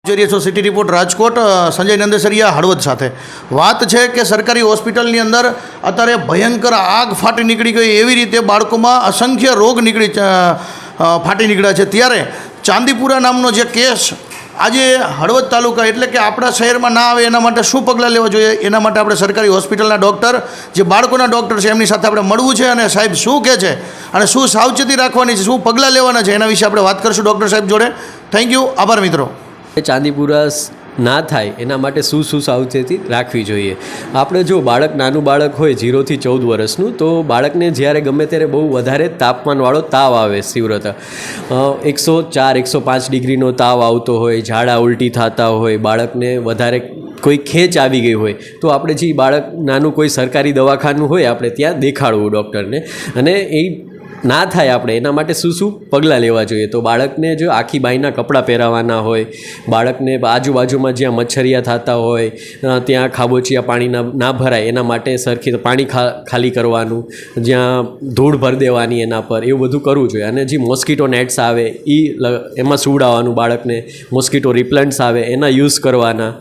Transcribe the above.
જોઈ રહ્યા છો સિટી રિપોર્ટ રાજકોટ, સંજય નંદેસરિયા હળવદ સાથે વાત છે કે સરકારી હોસ્પિટલની અંદર અત્યારે ભયંકર આગ ફાટી નીકળી ગઈ, એવી રીતે બાળકોમાં અસંખ્ય રોગ ફાટી નીકળ્યા છે। ત્યારે ચાંદીપુરા નામનો જે કેસ આજે હળવદ તાલુકા એટલે કે આપણા શહેરમાં ના આવે એના માટે શું પગલાં લેવા જોઈએ, એના માટે આપણે સરકારી હોસ્પિટલના ડૉક્ટર જે બાળકોના ડૉક્ટર છે એમની સાથે આપણે મળવું છે અને સાહેબ શું કહે છે અને શું સાવચેતી રાખવાની છે, શું પગલાં લેવાના છે એના વિશે આપણે વાત કરીશું ડૉક્ટર સાહેબ જોડે। થેન્ક યુ, આભાર મિત્રો। ચાંદીપુરા ના થાય એના માટે શું સાવચેતી રાખવી જોઈએ? આપણે જો નાનું બાળક હોય 0 થી 14 વર્ષનું, તો બાળકને જ્યારે ગમે ત્યારે બહુ વધારે તાપમાનવાળો તાવ આવે, તીવ્રતા 104 105 ડિગ્રીનો તાવ આવતો હોય, ઝાડા ઉલટી થતા હોય, બાળકને વધારે કોઈ ખેંચ આવી ગઈ હોય, તો આપણે જે બાળક નાનું કોઈ સરકારી દવાખાનું હોય આપણે ત્યાં દેખાડવું ડૉક્ટરને, અને એ ના થાય આપણે એના માટે શું પગલાં લેવા જોઈએ? તો બાળકને જો આખી બાઈના કપડાં પહેરાવાના હોય, બાળકને આજુબાજુમાં જ્યાં મચ્છરિયા થતા હોય ત્યાં ખાબોચિયા પાણી ના ભરાય એના માટે સરખી પાણી ખાલી કરવાનું, જ્યાં ધૂળ ભરી દેવાની એના પર, એવું બધું કરવું જોઈએ। અને જે મોસ્કીટો નેટ્સ આવે એમાં સુવડાવવાનું બાળકને, મોસ્કીટો રિપ્લન્ટ્સ આવે એના યુઝ કરવાના।